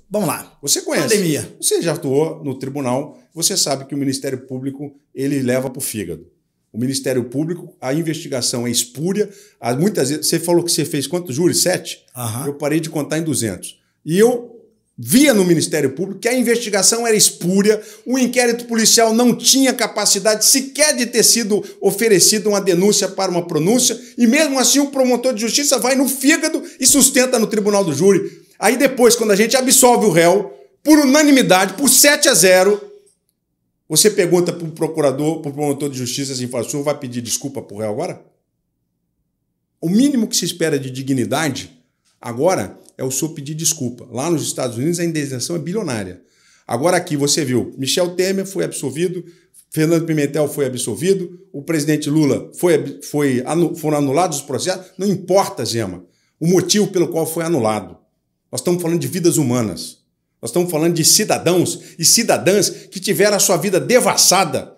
Vamos lá. Você conhece. Pandemia. Você já atuou no tribunal, você sabe que o Ministério Público ele leva para o fígado. O Ministério Público, a investigação é espúria. Muitas vezes, você falou que você fez quantos júris? 7? Uhum. Eu parei de contar em 200. E eu via no Ministério Público que a investigação era espúria, o inquérito policial não tinha capacidade sequer de ter sido oferecida uma denúncia para uma pronúncia, e mesmo assim o promotor de justiça vai no fígado e sustenta no tribunal do júri. Aí depois, quando a gente absolve o réu, por unanimidade, por 7-0, você pergunta para o procurador, para o promotor de justiça, assim, fala, o senhor vai pedir desculpa para o réu agora? O mínimo que se espera de dignidade agora é o senhor pedir desculpa. Lá nos Estados Unidos a indenização é bilionária. Agora aqui você viu, Michel Temer foi absolvido, Fernando Pimentel foi absolvido, o presidente Lula foram anulados os processos. Não importa, Zema, o motivo pelo qual foi anulado. Nós estamos falando de vidas humanas. Nós estamos falando de cidadãos e cidadãs que tiveram a sua vida devassada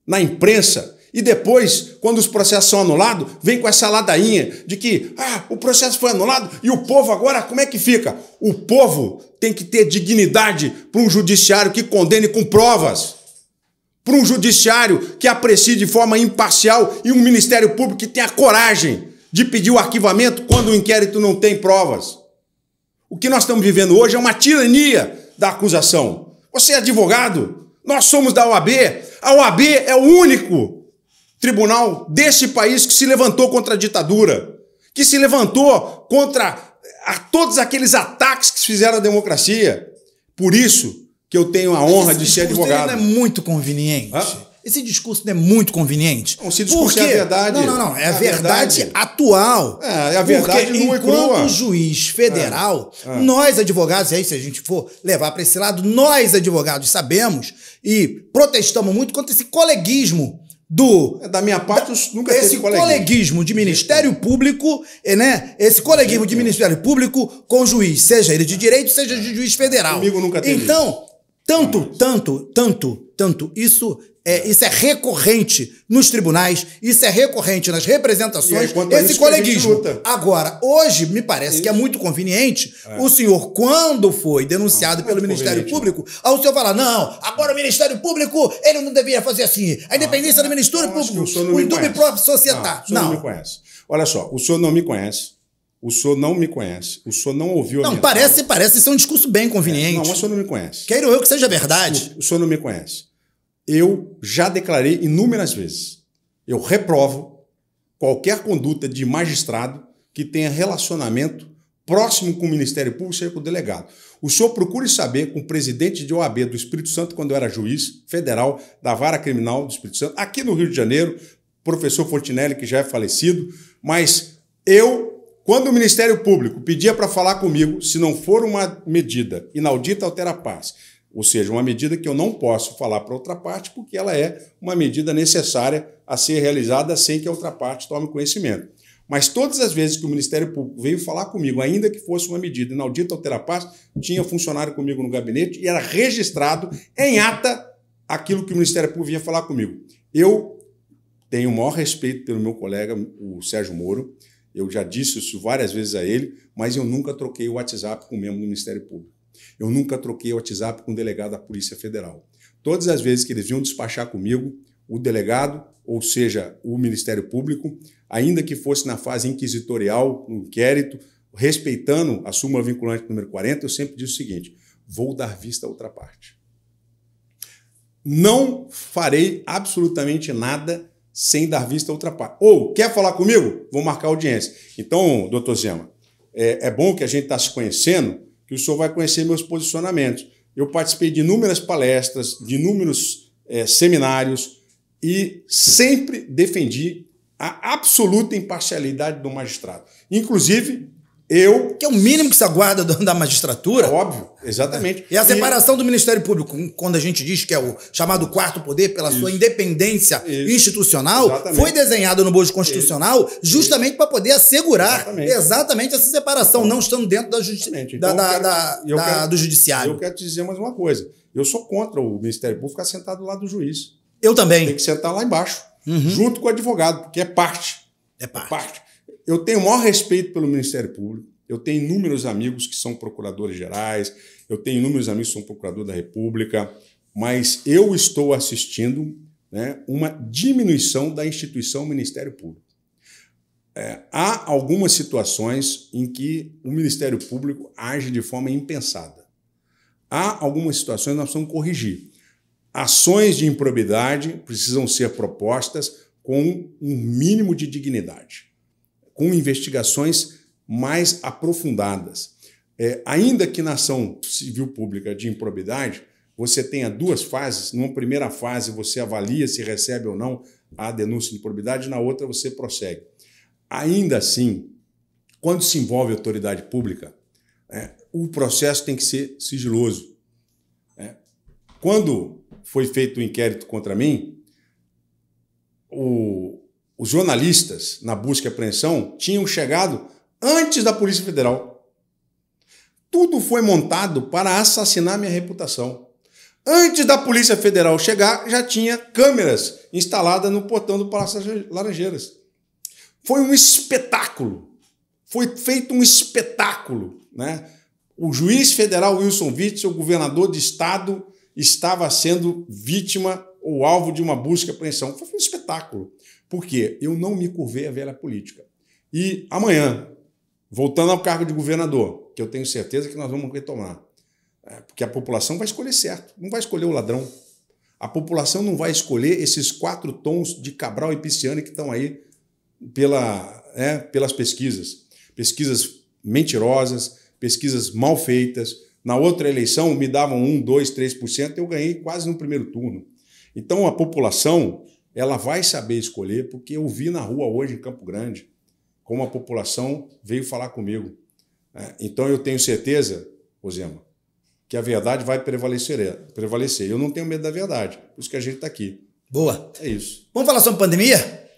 na imprensa. E depois, quando os processos são anulados, vem com essa ladainha de que o processo foi anulado e o povo agora, como é que fica? O povo tem que ter dignidade para um judiciário que condene com provas, para um judiciário que aprecie de forma imparcial e um Ministério Público que tenha coragem de pedir o arquivamento quando o inquérito não tem provas. O que nós estamos vivendo hoje é uma tirania da acusação. Você é advogado, nós somos da OAB, a OAB é o único tribunal desse país que se levantou contra a ditadura, que se levantou contra todos aqueles ataques que se fizeram à democracia. Por isso que eu tenho a honra de ser advogado. Não é muito conveniente. Esse discurso não é muito conveniente. Não, se discurso é a verdade. Não. É a verdade atual. É a verdade nua e crua. Enquanto juiz federal, nós advogados, e aí se a gente for levar para esse lado, nós advogados sabemos e protestamos muito contra esse coleguismo da minha parte, nunca esse coleguismo de Ministério Público, né? Esse coleguismo de Ministério Público com juiz, seja ele de direito, seja de juiz federal. Comigo nunca teve. Então, isso é recorrente nos tribunais, isso é recorrente nas representações, esse coleguismo. Agora, hoje, me parece que é muito conveniente o senhor, quando foi denunciado pelo Ministério Público, ao senhor falar, não, agora o Ministério Público, ele não deveria fazer assim, a independência do Ministério Público, o indúbio próprio societário. Não, o senhor não me conhece. Olha só, o senhor não me conhece, o senhor não me conhece, o senhor não ouviu a minha fala. Parece ser um discurso bem conveniente. Não, mas o senhor não me conhece. Quero eu que seja verdade. O senhor não me conhece. Eu já declarei inúmeras vezes. Eu reprovo qualquer conduta de magistrado que tenha relacionamento próximo com o Ministério Público, seja com o delegado. O senhor procure saber com o presidente de OAB do Espírito Santo, quando eu era juiz federal da Vara Criminal do Espírito Santo, aqui no Rio de Janeiro, professor Fontinelli, que já é falecido, mas quando o Ministério Público pedia para falar comigo, se não for uma medida inaudita altera paz, ou seja, uma medida que eu não posso falar para outra parte porque ela é uma medida necessária a ser realizada sem que a outra parte tome conhecimento. Mas todas as vezes que o Ministério Público veio falar comigo, ainda que fosse uma medida inaudita altera paz, tinha funcionário comigo no gabinete e era registrado em ata aquilo que o Ministério Público vinha falar comigo. Eu tenho o maior respeito pelo meu colega, o Sérgio Moro, eu já disse isso várias vezes a ele, mas eu nunca troquei o WhatsApp com o membro do Ministério Público. Eu nunca troquei o WhatsApp com o delegado da Polícia Federal. Todas as vezes que eles vinham despachar comigo, o delegado, ou seja, o Ministério Público, ainda que fosse na fase inquisitorial, no inquérito, respeitando a súmula vinculante número 40, eu sempre disse o seguinte, vou dar vista a outra parte. Não farei absolutamente nada sem dar vista a outra parte. Ou, quer falar comigo? Vou marcar audiência. Então, doutor Zema, é bom que a gente está se conhecendo, que o senhor vai conhecer meus posicionamentos. Eu participei de inúmeras palestras, de inúmeros seminários e sempre defendi a absoluta imparcialidade do magistrado. Inclusive, que é o mínimo que se aguarda da magistratura. Óbvio, exatamente. E a separação do Ministério Público, quando a gente diz que é o chamado quarto poder, pela sua independência institucional, foi desenhado no bojo constitucional justamente para poder assegurar exatamente essa separação, não estando dentro da do judiciário. Eu quero te dizer mais uma coisa. Eu sou contra o Ministério Público ficar sentado do lado do juiz. Eu também. Tem que sentar lá embaixo, junto com o advogado, porque é parte. É parte. Eu tenho o maior respeito pelo Ministério Público, Eu tenho inúmeros amigos que são procuradores gerais, eu tenho inúmeros amigos que são procurador da República, mas eu estou assistindo, né, uma diminuição da instituição Ministério Público. Há algumas situações em que o Ministério Público age de forma impensada. Há algumas situações que nós precisamos corrigir. Ações de improbidade precisam ser propostas com um mínimo de dignidade, com investigações mais aprofundadas. Ainda que na ação civil pública de improbidade, você tenha duas fases. Numa primeira fase, você avalia se recebe ou não a denúncia de improbidade, na outra você prossegue. Ainda assim, quando se envolve autoridade pública, o processo tem que ser sigiloso. Quando foi feito o inquérito contra mim, os jornalistas, na busca e apreensão, tinham chegado antes da Polícia Federal. Tudo foi montado para assassinar minha reputação. Antes da Polícia Federal chegar, já tinha câmeras instaladas no portão do Palácio das Laranjeiras. Foi um espetáculo. Foi feito um espetáculo, né? O juiz federal Wilson Witzel, o governador de estado, estava sendo vítima ou alvo de uma busca e apreensão. Foi um espetáculo. Por quê? Eu não me curvei à velha política. E amanhã, voltando ao cargo de governador, que eu tenho certeza que nós vamos retomar, porque a população vai escolher certo, não vai escolher o ladrão. A população não vai escolher esses 4 tons de Cabral e Pisciani que estão aí pelas pesquisas. Pesquisas mentirosas, pesquisas mal feitas. Na outra eleição me davam 1, 2, 3%, eu ganhei quase no primeiro turno. Então a população ela vai saber escolher, porque eu vi na rua hoje em Campo Grande como a população veio falar comigo. Então eu tenho certeza, Rosema, que a verdade vai prevalecer. Eu não tenho medo da verdade, por isso que a gente está aqui. Boa. É isso. Vamos falar sobre pandemia?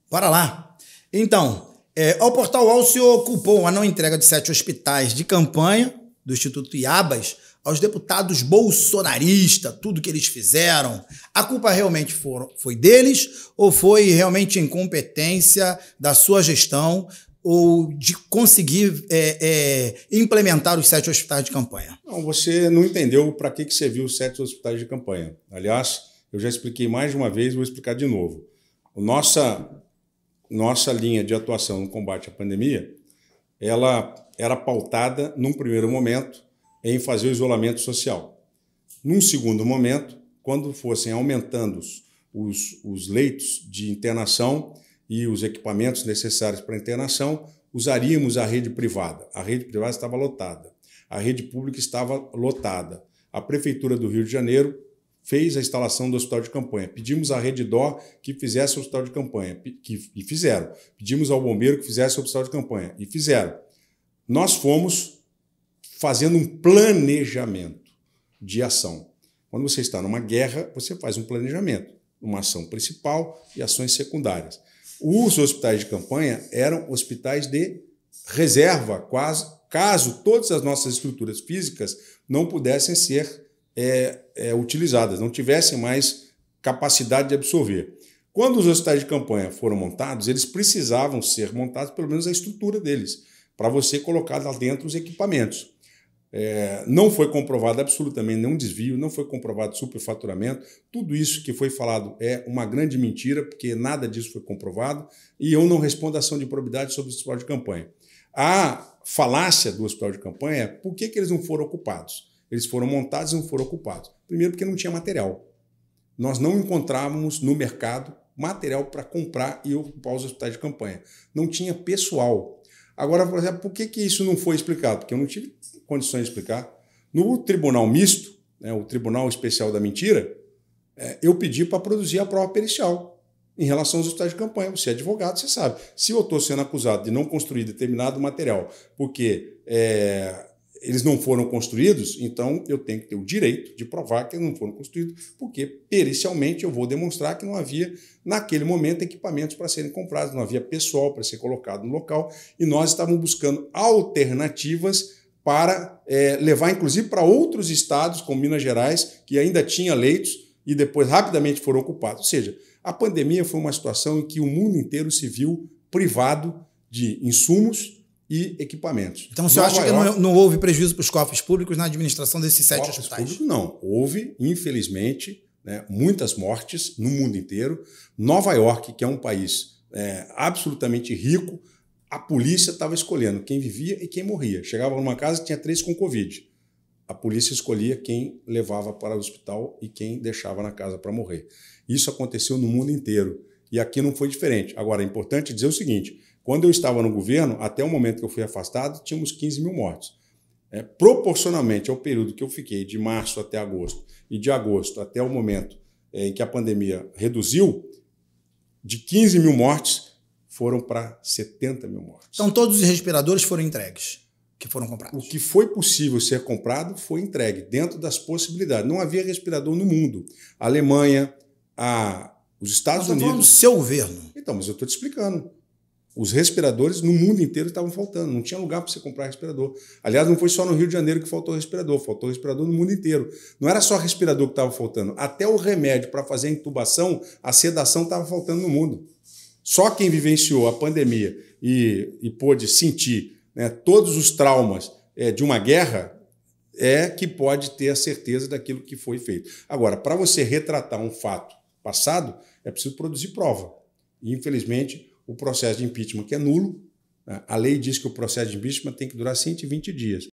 Bora lá. Então, ao Portal UOL se ocupou a não entrega de 7 hospitais de campanha do Instituto Iabas aos deputados bolsonaristas, tudo que eles fizeram. A culpa realmente foi deles ou foi realmente incompetência da sua gestão ou de conseguir implementar os 7 hospitais de campanha? Não, você não entendeu para que serviu os 7 hospitais de campanha. Aliás, eu já expliquei mais de uma vez, vou explicar de novo. Nossa linha de atuação no combate à pandemia, ela era pautada, num primeiro momento, em fazer o isolamento social. Num segundo momento, quando fossem aumentando os leitos de internação e os equipamentos necessários para a internação, usaríamos a rede privada. A rede privada estava lotada. A rede pública estava lotada. A Prefeitura do Rio de Janeiro fez a instalação do hospital de campanha. Pedimos à Rede Dó que fizesse o hospital de campanha, e fizeram. Pedimos ao bombeiro que fizesse o hospital de campanha, e fizeram. Nós fomos fazendo um planejamento de ação. Quando você está numa guerra, você faz um planejamento, uma ação principal e ações secundárias. Os hospitais de campanha eram hospitais de reserva, caso todas as nossas estruturas físicas não pudessem ser utilizadas, não tivessem mais capacidade de absorver. Quando os hospitais de campanha foram montados, eles precisavam ser montados, pelo menos a estrutura deles, para você colocar lá dentro os equipamentos. Não foi comprovado absolutamente nenhum desvio, não foi comprovado superfaturamento. Tudo isso que foi falado é uma grande mentira, porque nada disso foi comprovado, e eu não respondo a ação de improbidade sobre o hospital de campanha. A falácia do hospital de campanha é por que eles não foram ocupados? Eles foram montados e não foram ocupados. Primeiro, porque não tinha material. Nós não encontrávamos no mercado material para comprar e ocupar os hospitais de campanha. Não tinha pessoal. Agora, por exemplo, por que isso não foi explicado? Porque eu não tive condições de explicar. No Tribunal Misto, o Tribunal Especial da Mentira, eu pedi para produzir a prova pericial em relação aos hospitais de campanha. Você é advogado, você sabe. Se eu estou sendo acusado de não construir determinado material porque eles não foram construídos, então eu tenho que ter o direito de provar que eles não foram construídos, porque pericialmente eu vou demonstrar que não havia, naquele momento, equipamentos para serem comprados, não havia pessoal para ser colocado no local, e nós estávamos buscando alternativas para levar, inclusive, para outros estados, como Minas Gerais, que ainda tinha leitos e depois rapidamente foram ocupados. Ou seja, a pandemia foi uma situação em que o mundo inteiro se viu privado de insumos e equipamentos. Então, o senhor acha que não houve prejuízo para os cofres públicos na administração desses 7 hospitais? Públicos, não. Houve, infelizmente, né, muitas mortes no mundo inteiro. Nova York, que é um país absolutamente rico, a polícia estava escolhendo quem vivia e quem morria. Chegava numa casa e tinha 3 com Covid. A polícia escolhia quem levava para o hospital e quem deixava na casa para morrer. Isso aconteceu no mundo inteiro. E aqui não foi diferente. Agora, é importante dizer o seguinte, quando eu estava no governo, até o momento que eu fui afastado, tínhamos 15 mil mortos. Proporcionalmente ao período que eu fiquei, de março até agosto, e de agosto até o momento em que a pandemia reduziu, de 15 mil mortes, foram para 70 mil mortes. Então todos os respiradores foram entregues, que foram comprados? O que foi possível ser comprado foi entregue, dentro das possibilidades. Não havia respirador no mundo. A Alemanha, os Estados Unidos... falando do seu governo. Então, mas eu estou te explicando. Os respiradores no mundo inteiro estavam faltando. Não tinha lugar para você comprar respirador. Aliás, não foi só no Rio de Janeiro que faltou respirador. Faltou respirador no mundo inteiro. Não era só respirador que estava faltando. Até o remédio para fazer a intubação, a sedação estava faltando no mundo. Só quem vivenciou a pandemia e pôde sentir, né, todos os traumas de uma guerra que pode ter a certeza daquilo que foi feito. Agora, para você retratar um fato passado, é preciso produzir prova. E, infelizmente, o processo de impeachment, que é nulo, a lei diz que o processo de impeachment tem que durar 120 dias.